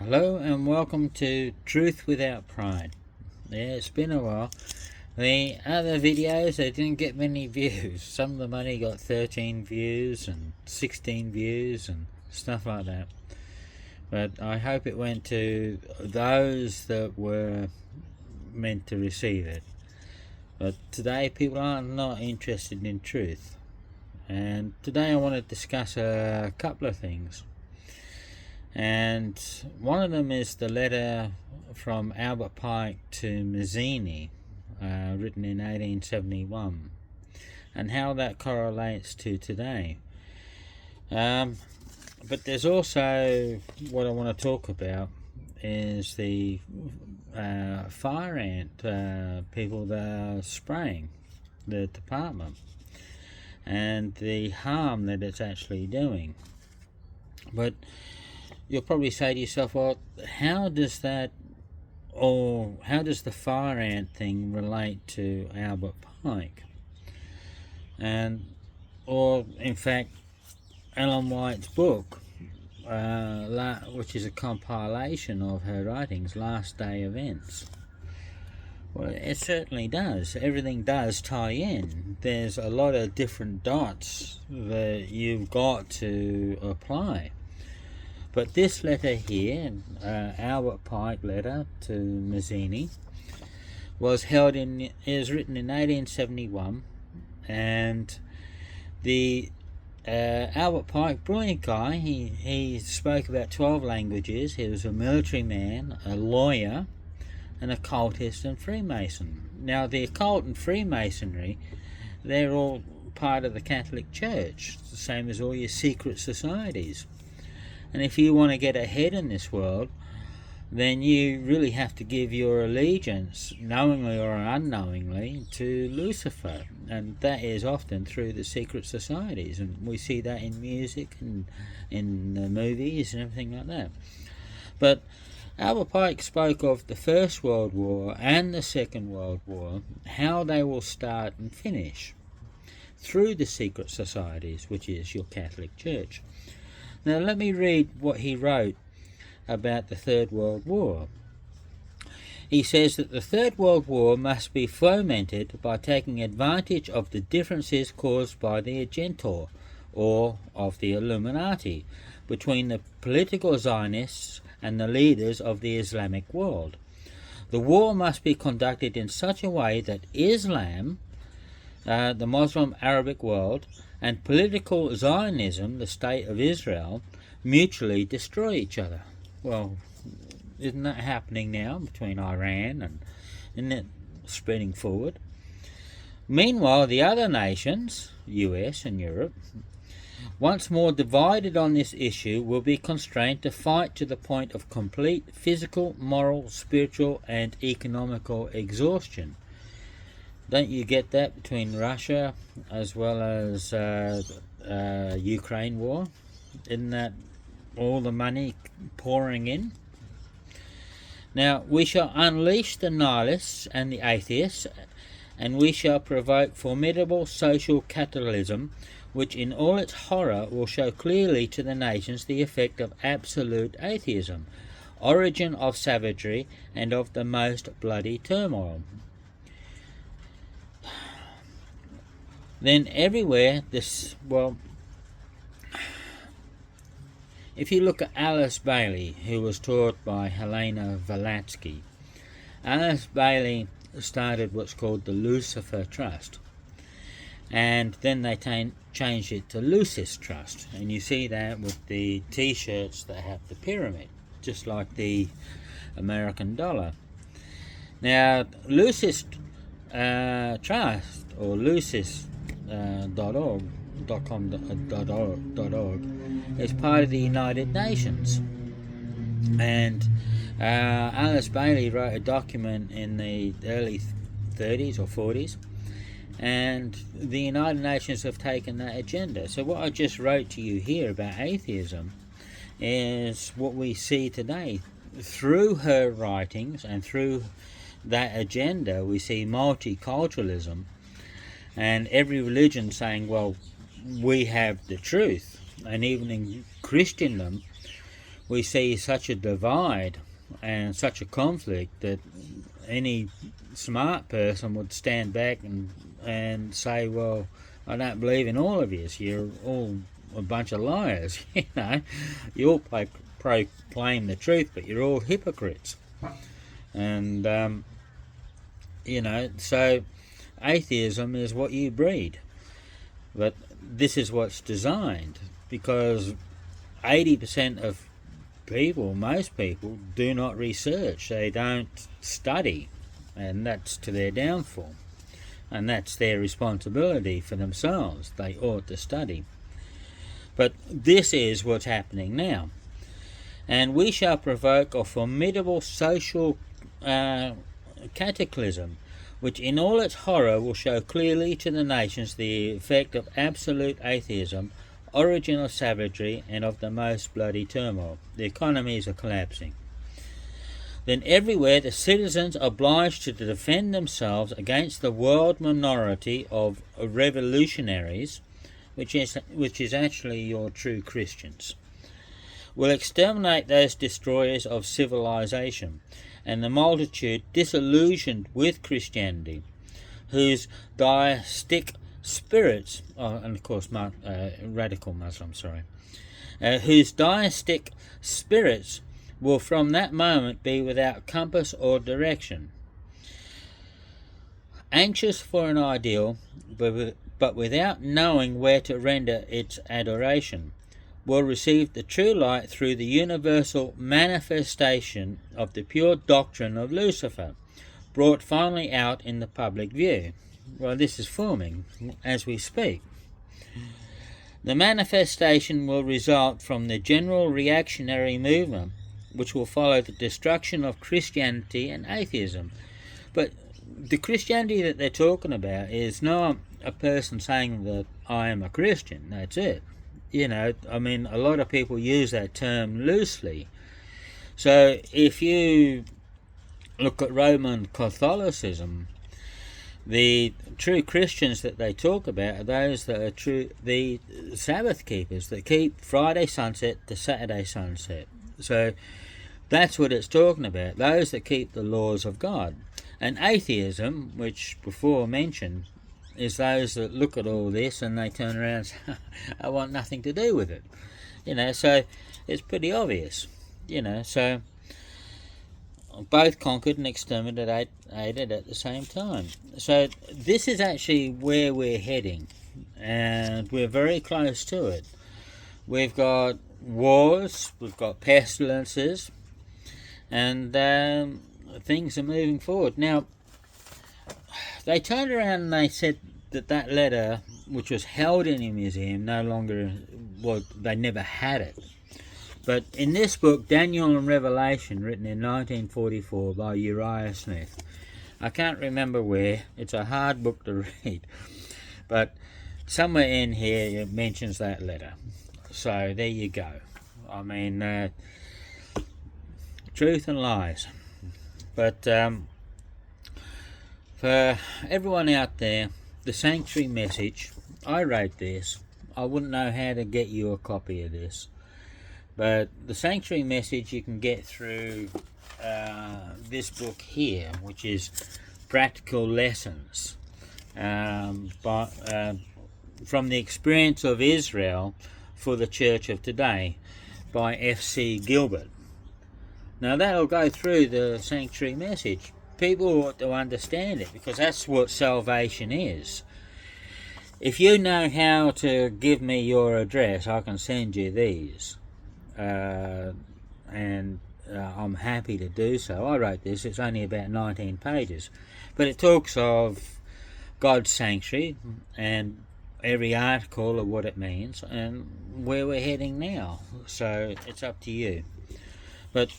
Hello and welcome to Truth Without Pride. Yeah, it's been a while. The other videos, they didn't get many views. Some of them only got 13 views and 16 views and stuff like that. But I hope it went to those that were meant to receive it. But today people are not interested in truth. And today I want to discuss a couple of things. And one of them is the letter from Albert Pike to Mazzini, written in 1871, and how that correlates to today. But there's also what I want to talk about is the fire ant people that are spraying the department and the harm that it's actually doing. But you'll probably say to yourself, well, how does the fire ant thing relate to Albert Pike? Or in fact, Ellen White's book, which is a compilation of her writings, Last Day Events. Well, it certainly does. Everything does tie in. There's a lot of different dots that you've got to apply. But this letter here, Albert Pike letter to Mazzini, is written in 1871, and the Albert Pike, brilliant guy. He spoke about 12 languages. He was a military man, a lawyer, an occultist, and Freemason. Now, the occult and Freemasonry, they're all part of the Catholic Church, the same as all your secret societies. And if you want to get ahead in this world, then you really have to give your allegiance, knowingly or unknowingly, to Lucifer. And that is often through the secret societies. And we see that in music and in movies and everything like that. But Albert Pike spoke of the First World War and the Second World War, how they will start and finish through the secret societies, which is your Catholic Church. Now let me read what he wrote about the Third World War. He says that the Third World War must be fomented by taking advantage of the differences caused by the Agentor, or of the Illuminati, between the political Zionists and the leaders of the Islamic world. The war must be conducted in such a way that Islam, the Muslim Arabic world, and political Zionism, the State of Israel, mutually destroy each other. Well, isn't that happening now between Iran and isn't it spreading forward? Meanwhile, the other nations, US and Europe, once more divided on this issue, will be constrained to fight to the point of complete physical, moral, spiritual, and economical exhaustion. Don't you get that between Russia as well as Ukraine war? Isn't that all the money pouring in? Now, we shall unleash the nihilists and the atheists, and we shall provoke formidable social catalysm, which in all its horror will show clearly to the nations the effect of absolute atheism, origin of savagery, and of the most bloody turmoil. Then everywhere if you look at Alice Bailey, who was taught by Helena Blavatsky, Alice Bailey started what's called the Lucifer Trust, and then they changed it to Lucis Trust, and you see that with the t-shirts that have the pyramid, just like the American dollar. Now, Lucis Trust, or Lucis.org, is part of the United Nations, and Alice Bailey wrote a document in the early 30s or 40s, and the United Nations have taken that agenda. So what I just wrote to you here about atheism is what we see today. Through her writings and through that agenda, we see multiculturalism and every religion saying, well, we have the truth. And even in Christendom, we see such a divide and such a conflict that any smart person would stand back and say, well, I don't believe in all of you. You're all a bunch of liars. You all proclaim the truth, but you're all hypocrites. And so atheism is what you breed. But this is what's designed, because 80% of people, most people, do not research. They don't study, and that's to their downfall. And that's their responsibility for themselves. They ought to study. But this is what's happening now. And we shall provoke a formidable social cataclysm, which in all its horror will show clearly to the nations the effect of absolute atheism, origin of savagery, and of the most bloody turmoil. The economies are collapsing. Then everywhere the citizens are obliged to defend themselves against the world minority of revolutionaries, which is actually your true Christians, will exterminate those destroyers of civilization, and the multitude disillusioned with Christianity, whose deistic spirits, and of course radical Muslims, whose deistic spirits will from that moment be without compass or direction, anxious for an ideal, but without knowing where to render its adoration, will receive the true light through the universal manifestation of the pure doctrine of Lucifer, brought finally out in the public view. Well, this is forming as we speak. The manifestation will result from the general reactionary movement, which will follow the destruction of Christianity and atheism. But the Christianity that they're talking about is not a person saying that I am a Christian. That's it. A lot of people use that term loosely. So if you look at Roman Catholicism, the true Christians that they talk about are those that are the Sabbath keepers, that keep Friday sunset to Saturday sunset. So that's what it's talking about, those that keep the laws of God. And atheism, which before mentioned, is those that look at all this and they turn around and say, I want nothing to do with it. So it's pretty obvious. So both conquered and exterminated at the same time. So this is actually where we're heading, and we're very close to it. We've got wars, we've got pestilences, and things are moving forward. Now, they turned around and they said that letter, which was held in a museum, they never had it. But in this book, Daniel and Revelation, written in 1944 by Uriah Smith, I can't remember where, it's a hard book to read, but somewhere in here it mentions that letter. So there you go. Truth and lies. But for everyone out there, the Sanctuary Message, I wrote this. I wouldn't know how to get you a copy of this. But the Sanctuary Message you can get through this book here, which is Practical Lessons from the Experience of Israel for the Church of Today by F.C. Gilbert. Now that'll go through the Sanctuary Message. People ought to understand it, because that's what salvation is. If you know how to give me your address, I can send you these. And I'm happy to do so. I wrote this, it's only about 19 pages. But it talks of God's sanctuary and every article of what it means and where we're heading now. So it's up to you. But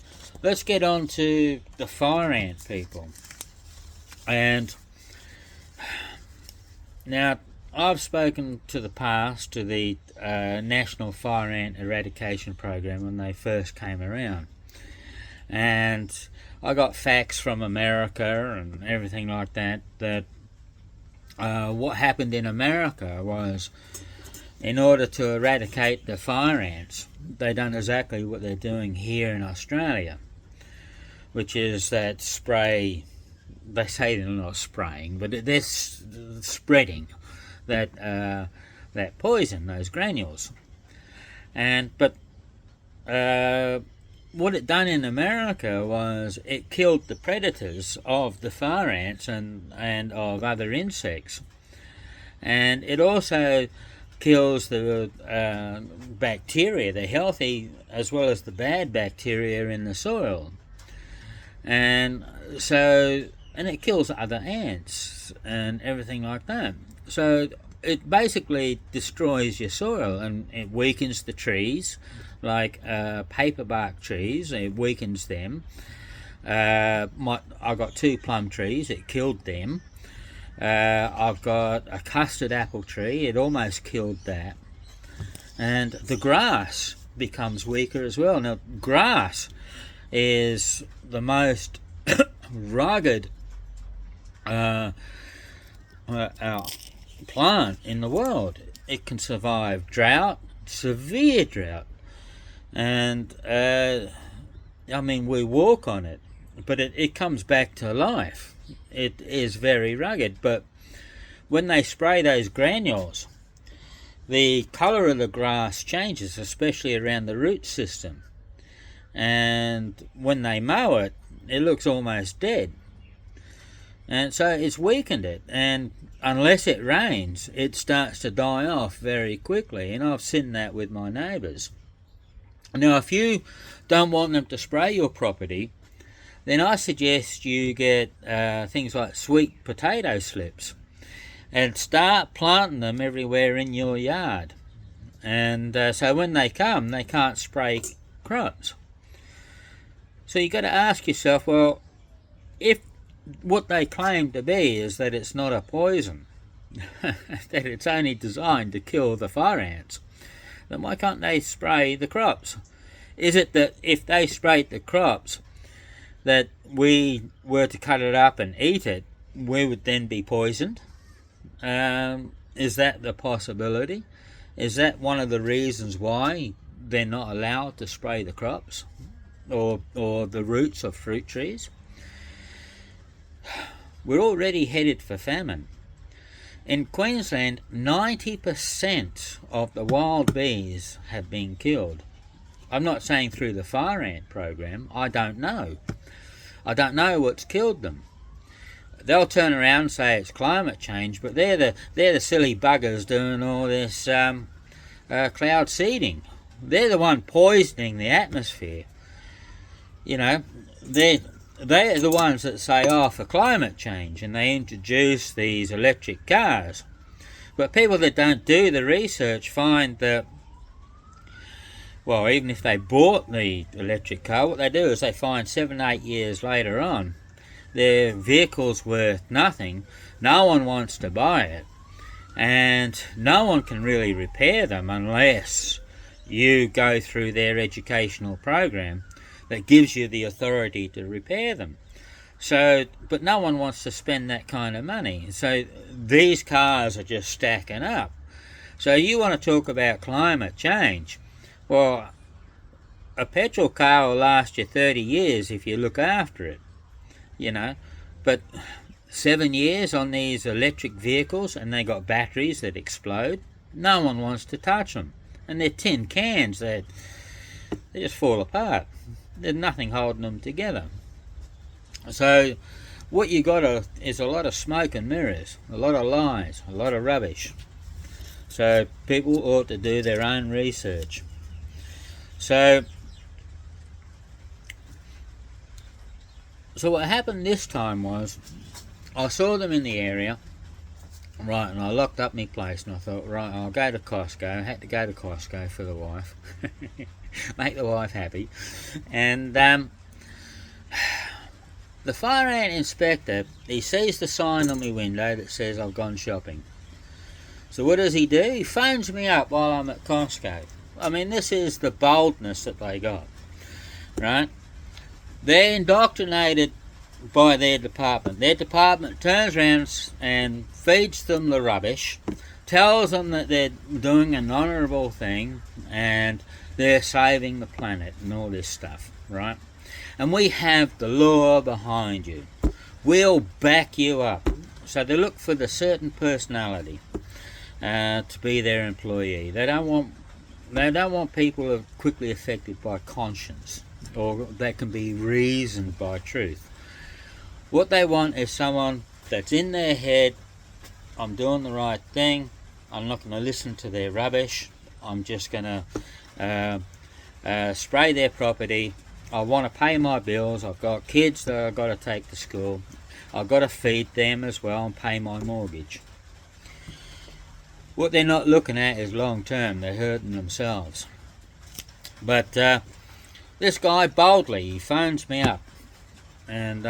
let's get on to the fire ant people. And now I've spoken to the past to the National Fire Ant Eradication Program when they first came around. And I got facts from America and everything like that, what happened in America was in order to eradicate the fire ants. They've done exactly what they're doing here in Australia, which is that spray. They say they're not spraying, but they're spreading that poison, those granules. But what it done in America was it killed the predators of the fire ants and of other insects, and it also kills the bacteria, the healthy as well as the bad bacteria in the soil, and it kills other ants and everything like that. So it basically destroys your soil, and it weakens the trees, like paperbark trees. It weakens them. I got 2 plum trees. It killed them. I've got a custard apple tree. It almost killed that. And the grass becomes weaker as well. Now, grass is the most rugged plant in the world. It can survive drought, severe drought, and we walk on it, but it comes back to life. It is very rugged, but when they spray those granules, the colour of the grass changes, especially around the root system, and when they mow it, it looks almost dead. And so it's weakened it, and unless it rains, it starts to die off very quickly, and I've seen that with my neighbours. Now, if you don't want them to spray your property, then I suggest you get things like sweet potato slips and start planting them everywhere in your yard. And so when they come, they can't spray crops. So you've got to ask yourself, well, if what they claim to be is that it's not a poison, that it's only designed to kill the fire ants, then why can't they spray the crops? Is it that if they sprayed the crops, that we were to cut it up and eat it, we would then be poisoned? Is that the possibility? Is that one of the reasons why they're not allowed to spray the crops or the roots of fruit trees? We're already headed for famine. In Queensland, 90% of the wild bees have been killed. I'm not saying through the fire ant program. I don't know. I don't know what's killed them. They'll turn around and say it's climate change, but they're the silly buggers doing all this cloud seeding. They're the one poisoning the atmosphere. You know, they're the ones that say, oh, for climate change, and they introduce these electric cars. But people that don't do the research find that, well, even if they bought the electric car, what they do is they find 7-8 years later on, their vehicle's worth nothing, no one wants to buy it, and no one can really repair them unless you go through their educational program that gives you the authority to repair them. So, but no one wants to spend that kind of money. So these cars are just stacking up. So you want to talk about climate change. Well, a petrol car will last you 30 years if you look after it, you know. But 7 years on these electric vehicles, and they got batteries that explode, no one wants to touch them. And they're tin cans, they just fall apart. There's nothing holding them together. So what you got is a lot of smoke and mirrors, a lot of lies, a lot of rubbish. So people ought to do their own research. So what happened this time was, I saw them in the area, right, and I locked up my place, and I thought, right, I'll go to Costco. I had to go to Costco for the wife. Make the wife happy. And the fire ant inspector, he sees the sign on my window that says I've gone shopping. So what does he do? He phones me up while I'm at Costco. I mean, this is the boldness that they got, right? They're indoctrinated by their department. Their department turns around and feeds them the rubbish tells them that they're doing an honourable thing and they're saving the planet and all this stuff, right? And we have the law behind you. We'll back you up. So they look for the certain personality to be their employee. They don't want people who are quickly affected by conscience or that can be reasoned by truth. What they want is someone that's in their head, I'm doing the right thing, I'm not going to listen to their rubbish, I'm just going to spray their property, I want to pay my bills, I've got kids that I've got to take to school, I've got to feed them as well and pay my mortgage. What they're not looking at is long term, they're hurting themselves. But this guy boldly, he phones me up and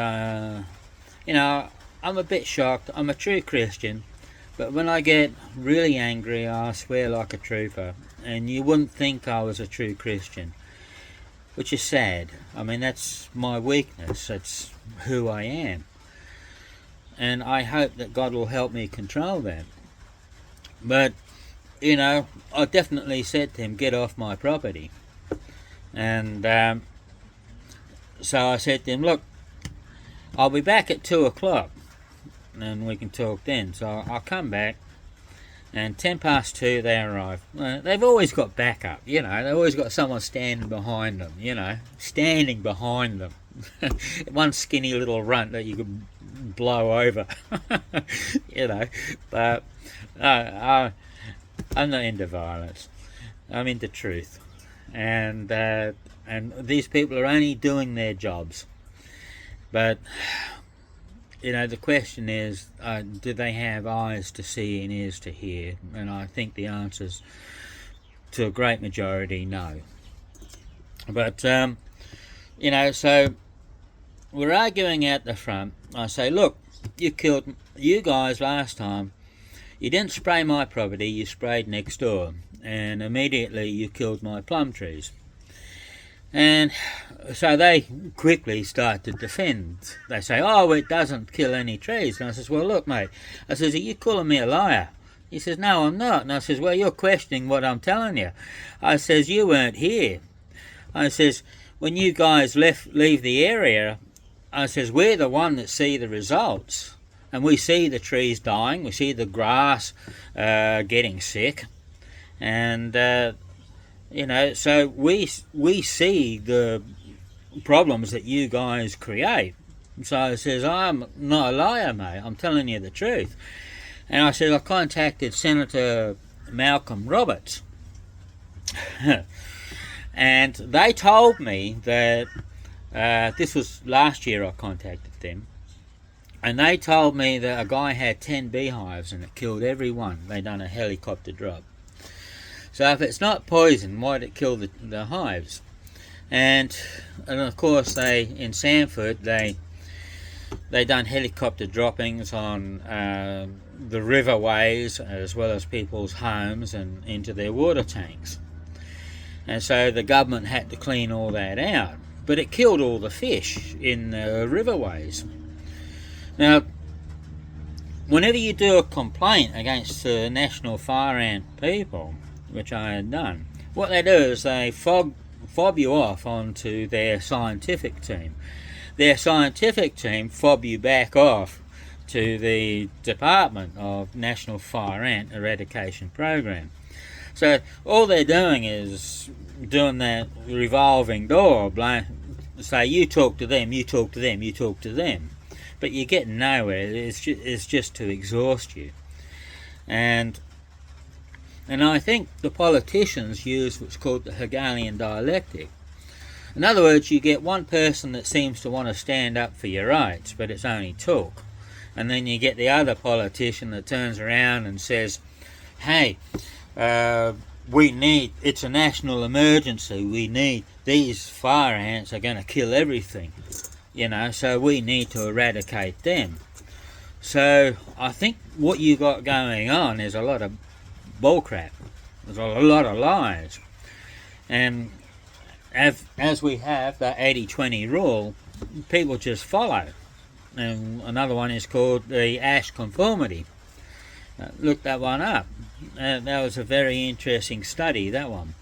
you know, I'm a bit shocked. I'm a true Christian, but when I get really angry I swear like a trooper, and you wouldn't think I was a true Christian, which is sad. I mean, that's my weakness, that's who I am, and I hope that God will help me control that. But you know, I definitely said to him, get off my property. And so I said to him, look, I'll be back at 2 o'clock and we can talk then. So I'll come back, and 10 past 2 they arrive. They've always got backup, you know, they've always got someone standing behind them, you know, standing behind them. One skinny little runt that you could blow over, you know. But I'm not into violence, I'm into truth. And these people are only doing their jobs. But you know, the question is, do they have eyes to see and ears to hear? And I think the answer's, to a great majority, no. But you know, so we're arguing at the front. I say, look, you guys last time, you didn't spray my property, you sprayed next door, and immediately you killed my plum trees. And so they quickly start to defend. They say, oh, it doesn't kill any trees. And I says, well, look, mate. I says, are you calling me a liar? He says, no, I'm not. And I says, well, you're questioning what I'm telling you. I says, you weren't here. I says, when you guys leave the area, I says, we're the one that see the results. And we see the trees dying. We see the grass getting sick. And you know, so we see the problems that you guys create. So I says, I'm not a liar, mate, I'm telling you the truth. And I said, I contacted Senator Malcolm Roberts and they told me that this was last year I contacted them, and they told me that a guy had 10 beehives and it killed every one. They done a helicopter drop. So if it's not poison, why did it kill the hives? And of course they, in Sanford, they done helicopter droppings on the riverways as well as people's homes and into their water tanks. And so the government had to clean all that out. But it killed all the fish in the riverways. Now, whenever you do a complaint against the National Fire Ant people, which I had done, what they do is they fob you off onto their scientific team. Their scientific team fob you back off to the Department of National Fire Ant Eradication Program. So all they're doing is doing that revolving door, say you talk to them, you talk to them, you talk to them, but you're getting nowhere. It's just to exhaust you. And I think the politicians use what's called the Hegelian dialectic. In other words, you get one person that seems to want to stand up for your rights, but it's only talk. And then you get the other politician that turns around and says, hey, it's a national emergency, we need, these fire ants are going to kill everything, you know, so we need to eradicate them. So I think what you got going on is a lot of bullcrap. There's a lot of lies. And as we have the 80-20 rule, people just follow. And another one is called the Asch conformity. Look that one up. That was a very interesting study, that one.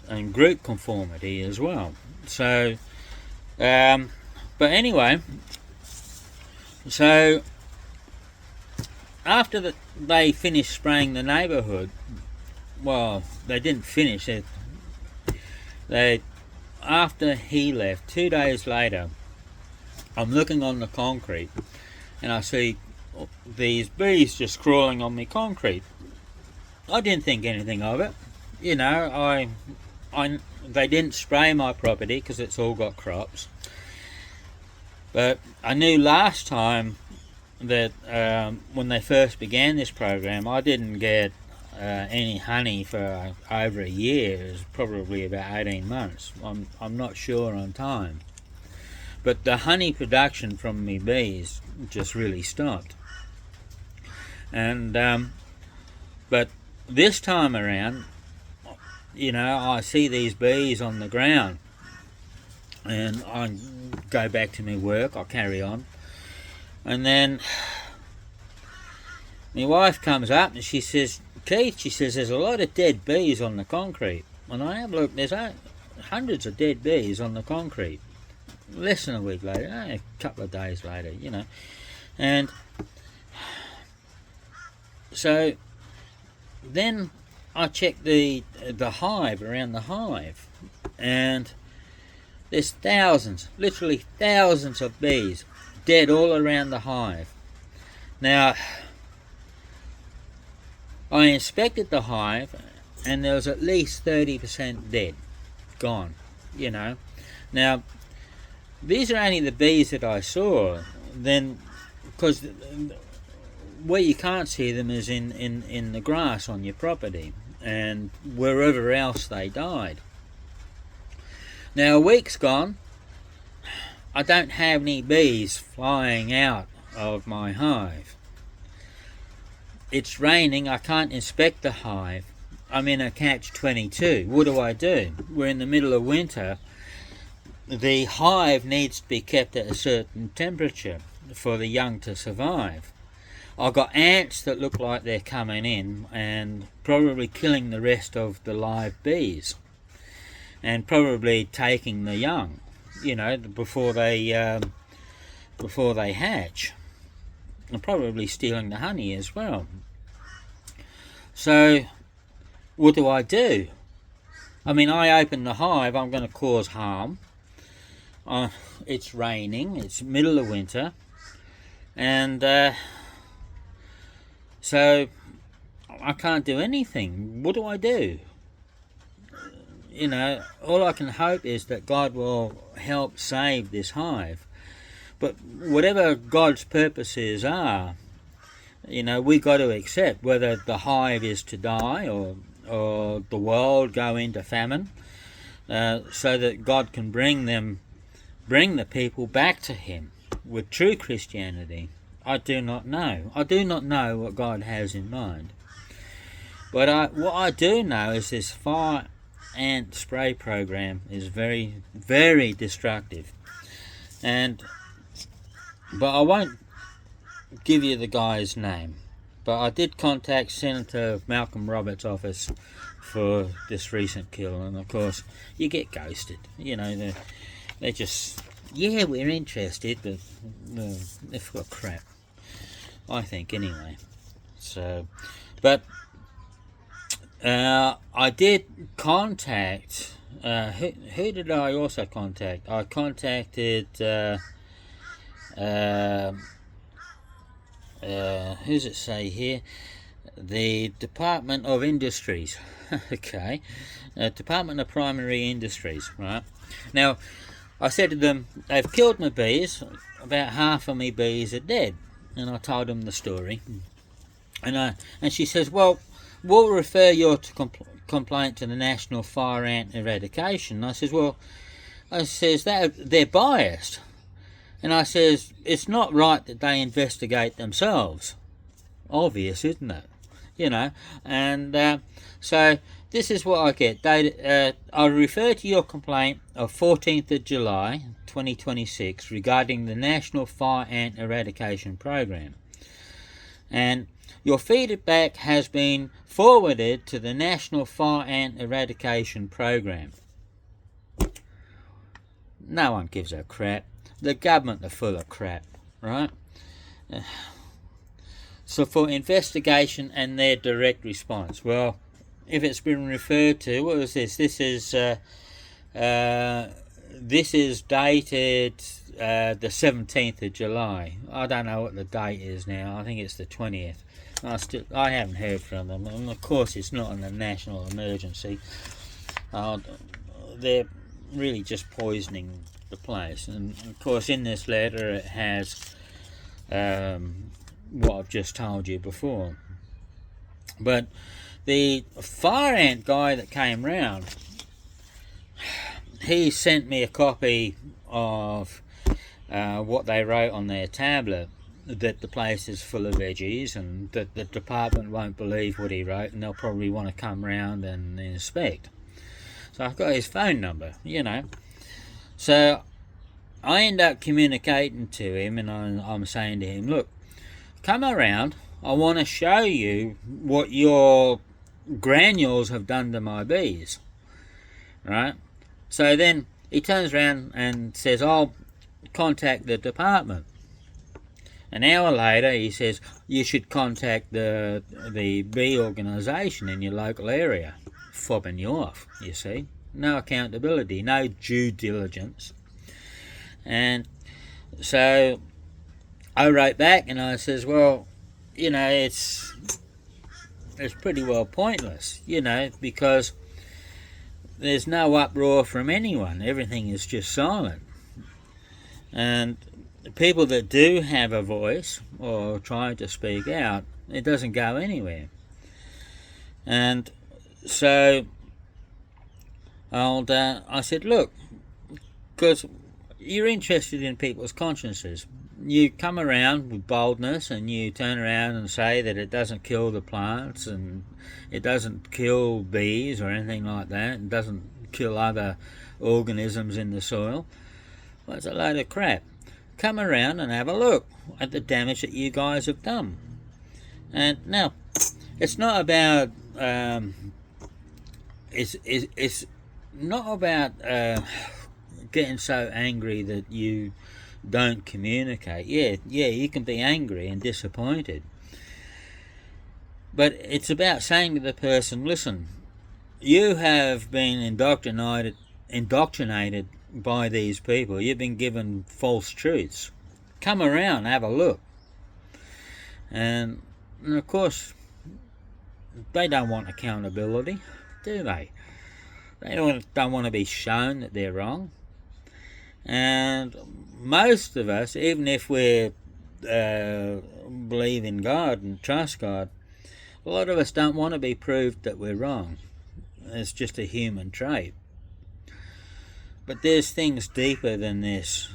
And group conformity as well. So, but anyway, so after they finished spraying the neighbourhood, well, they didn't finish it. After he left, 2 days later, I'm looking on the concrete, and I see these bees just crawling on me concrete. I didn't think anything of it. You know, they didn't spray my property because it's all got crops. But I knew last time that when they first began this program, I didn't get any honey for over a year. It was probably about 18 months. I'm not sure on time. But the honey production from me bees just really stopped. And but this time around, you know, I see these bees on the ground, and I go back to my work. I carry on, and then my wife comes up and she says, "Keith," she says, "there's a lot of dead bees on the concrete." And I have looked, there's hundreds of dead bees on the concrete. Less than a week later, a couple of days later, you know. And so then I checked the hive, around the hive, and there's thousands, literally thousands of bees dead all around the hive. Now, I inspected the hive, and there was at least 30% dead, gone, you know. Now, these are only the bees that I saw. Then, because where you can't see them is in the grass on your property, and wherever else they died. Now, a week's gone, I don't have any bees flying out of my hive. It's raining, I can't inspect the hive. I'm in a catch-22. What do? We're in the middle of winter. The hive needs to be kept at a certain temperature for the young to survive. I've got ants that look like they're coming in and probably killing the rest of the live bees, and probably taking the young, you know, before they hatch, and probably stealing the honey as well. So what do? I mean, I open the hive, I'm going to cause harm. It's raining, it's middle of winter, and so I can't do anything. What do? You know, all I can hope is that God will help save this hive. But whatever God's purposes are, you know, we got to accept, whether the hive is to die or the world go into famine, so that God can bring the people back to Him with true Christianity. I do not know. I do not know what God has in mind. But what I do know is this fire ant spray program is very, very destructive. But I won't give you the guy's name. But I did contact Senator Malcolm Roberts' office for this recent kill, and of course you get ghosted. You know, they're just, yeah, we're interested, but they're full of crap, I think, anyway. So, but I did contact, who did I also contact? I contacted, who's it say here? The Department of Industries. Okay. Department of Primary Industries, right? Now, I said to them, they've killed my bees, about half of my bees are dead. And I told them the story. And she says, well, we'll refer your complaint to the National Fire Ant Eradication. And I says, well, they're biased. And I says, it's not right that they investigate themselves. Obvious, isn't it? You know, and so this is what I get. I refer to your complaint of 14th of July 2026 regarding the National Fire Ant Eradication Program. And Your feedback has been forwarded to the National Fire Ant Eradication Program. No one gives a crap. The government are full of crap, right? So for investigation and their direct response. Well, if it's been referred to, what was this? This is dated the 17th of July. I don't know what the date is now. I think it's the 20th. I haven't heard from them, and of course it's not a national emergency. They're really just poisoning the place, and of course in this letter it has what I've just told you before. But the fire ant guy that came round, he sent me a copy of what they wrote on their tablet, that the place is full of veggies and that the department won't believe what he wrote and they'll probably want to come round and inspect. So I've got his phone number, you know. So I end up communicating to him, and I'm saying to him, look, come around, I want to show you what your granules have done to my bees, right? So then he turns around and says, I'll contact the department. An hour later he says, you should contact the bee organisation in your local area. Fobbing you off, you see. No accountability, no due diligence. And so I wrote back and I says, well, you know, it's pretty well pointless, you know, because there's no uproar from anyone. Everything is just silent. And people that do have a voice or try to speak out, it doesn't go anywhere. And so I said, look, because you're interested in people's consciences. You come around with boldness and you turn around and say that it doesn't kill the plants and it doesn't kill bees or anything like that. It doesn't kill other organisms in the soil. Well, it's a load of crap. Come around and have a look at the damage that you guys have done. And now, it's not about it's not about getting so angry that you don't communicate. Yeah, you can be angry and disappointed, but it's about saying to the person, listen, you have been indoctrinated by these people. You've been given false truths. Come around, have a look. And of course, they don't want accountability, do they? They don't want to be shown that they're wrong. And most of us, even if we believe in God and trust God, a lot of us don't want to be proved that we're wrong. It's just a human trait. But there's things deeper than this,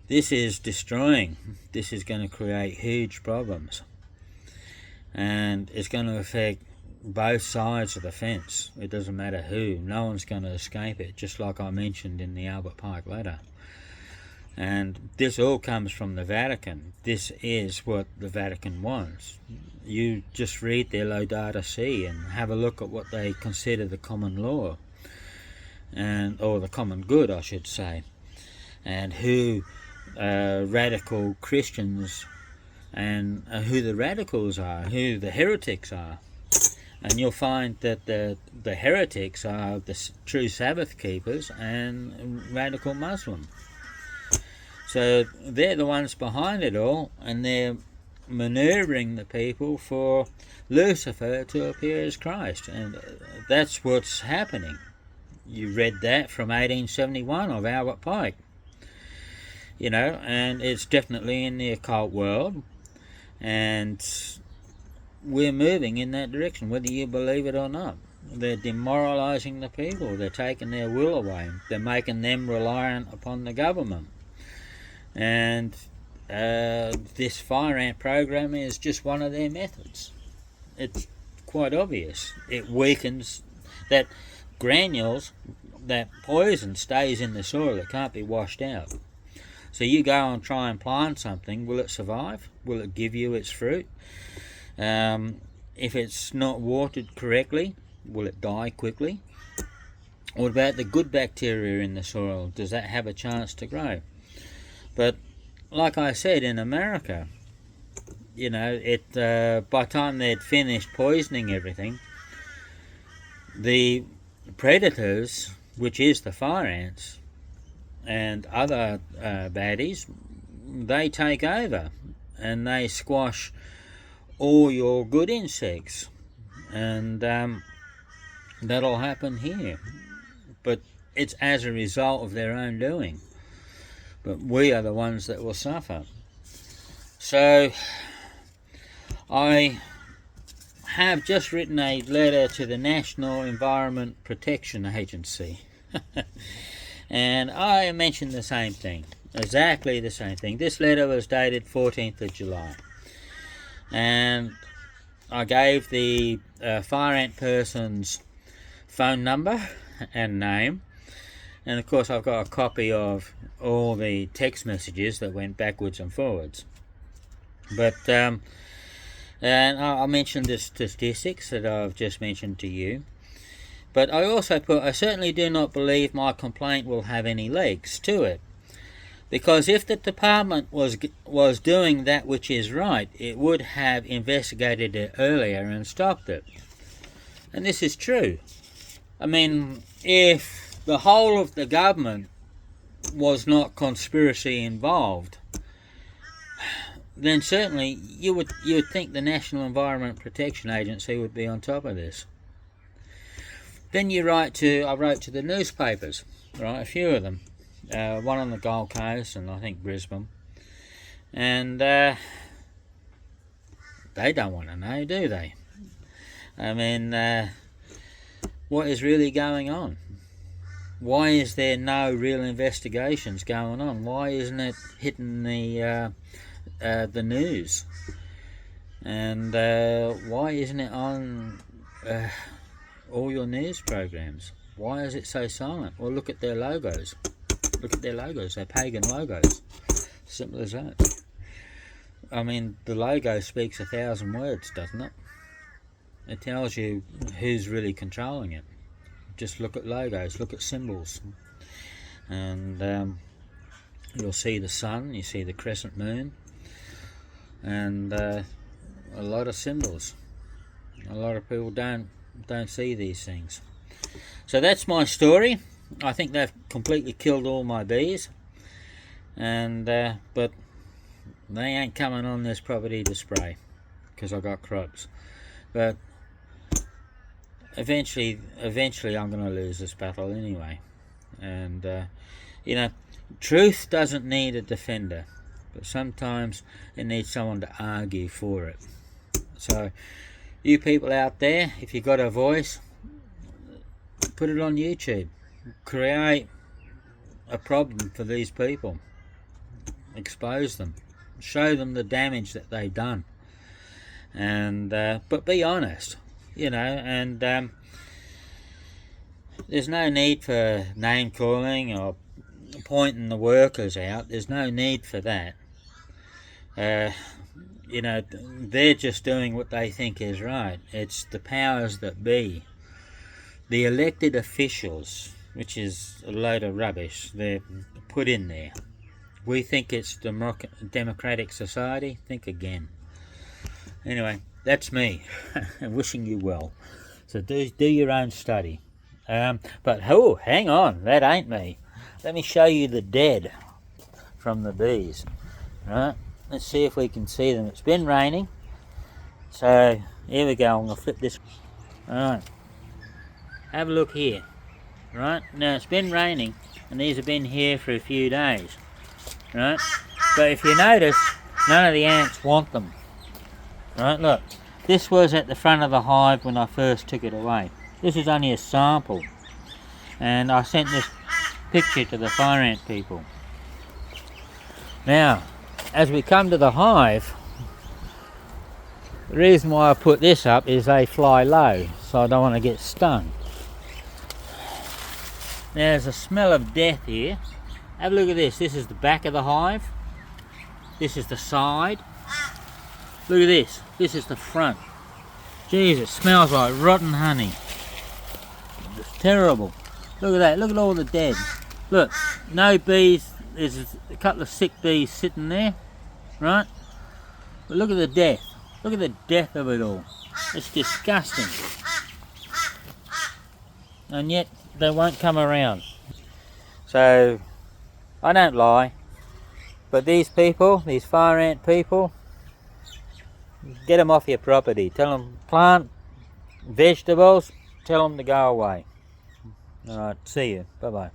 this is destroying. This is going to create huge problems. And it's going to affect both sides of the fence. It doesn't matter who. No one's going to escape it, just like I mentioned in the Albert Pike letter. And this all comes from the Vatican. This is what the Vatican wants. You just read their Laudato Si and have a look at what they consider the common law, or the common good, I should say, and who radical Christians and who the radicals are, who the heretics are. And you'll find that the heretics are the true Sabbath keepers and radical Muslim. So they're the ones behind it all, and they're manoeuvring the people for Lucifer to appear as Christ. And that's what's happening. You read that from 1871 of Albert Pike. You know, and it's definitely in the occult world. And we're moving in that direction, whether you believe it or not. They're demoralising the people. They're taking their will away. They're making them reliant upon the government. And this fire ant program is just one of their methods. It's quite obvious. It weakens that granules, that poison stays in the soil. It can't be washed out. So you go and try and plant something, will it survive? Will it give you its fruit? If it's not watered correctly, will it die quickly? What about the good bacteria in the soil? Does that have a chance to grow? But like I said, in America, you know, by the time they'd finished poisoning everything, the predators, which is the fire ants and other baddies, they take over and they squash all your good insects, and that'll happen here. But it's as a result of their own doing. But we are the ones that will suffer. So I have just written a letter to the National Environment Protection Agency. And I mentioned the same thing, exactly the same thing. This letter was dated 14th of July. And I gave the fire ant person's phone number and name. And of course I've got a copy of all the text messages that went backwards and forwards. But and I mentioned the statistics that I've just mentioned to you. But I also put, I certainly do not believe my complaint will have any legs to it. Because if the department was doing that which is right, it would have investigated it earlier and stopped it. And this is true. I mean, if the whole of the government was not conspiracy involved, then certainly you would think the National Environment Protection Agency would be on top of this. Then I wrote to the newspapers, right, a few of them, one on the Gold Coast and I think Brisbane, and they don't want to know, do they? I mean, what is really going on? Why is there no real investigations going on? Why isn't it hitting the news? And why isn't it on all your news programs? Why is it so silent? Well, look at their logos. Look at their logos. They're pagan logos. Simple as that. I mean, the logo speaks 1,000 words, doesn't it? It tells you who's really controlling it. Just look at logos, look at symbols, and you'll see the sun, you see the crescent moon, and a lot of symbols. A lot of people don't see these things. So that's my story. I think they've completely killed all my bees, and but they ain't coming on this property to spray because I got crops. But eventually I'm going to lose this battle anyway. And you know, truth doesn't need a defender, but sometimes it needs someone to argue for it. So you people out there, if you've got a voice, put it on YouTube. Create a problem for these people. Expose them. Show them the damage that they've done. And but be honest, you know, and there's no need for name calling or pointing the workers out. There's no need for that. You know, they're just doing what they think is right. It's the powers that be, the elected officials, which is a load of rubbish they're put in there. We think it's democratic society. Think again. Anyway, that's me. Wishing you well. So do your own study. But oh, hang on, that ain't me. Let me show you the dead from the bees. Right? Let's see if we can see them. It's been raining, so here we go. I'm gonna flip this. All right. Have a look here. Right now, it's been raining, and these have been here for a few days. Right? But if you notice, none of the ants want them. Right, look, this was at the front of the hive when I first took it away. This is only a sample, and I sent this picture to the fire ant people. Now, as we come to the hive, the reason why I put this up is they fly low, so I don't want to get stung. There's a smell of death here, Have a look at this. This is the back of the hive. This is the side. Look at this. This is the front. Jeez, it smells like rotten honey. It's terrible. Look at that. Look at all the dead. Look, no bees. There's a couple of sick bees sitting there, right? But look at the death. Look at the death of it all. It's disgusting. And yet they won't come around. So I don't lie. But these people, these fire ant people, get them off your property. Tell them plant vegetables. Tell them to go away. Alright, see you. Bye bye.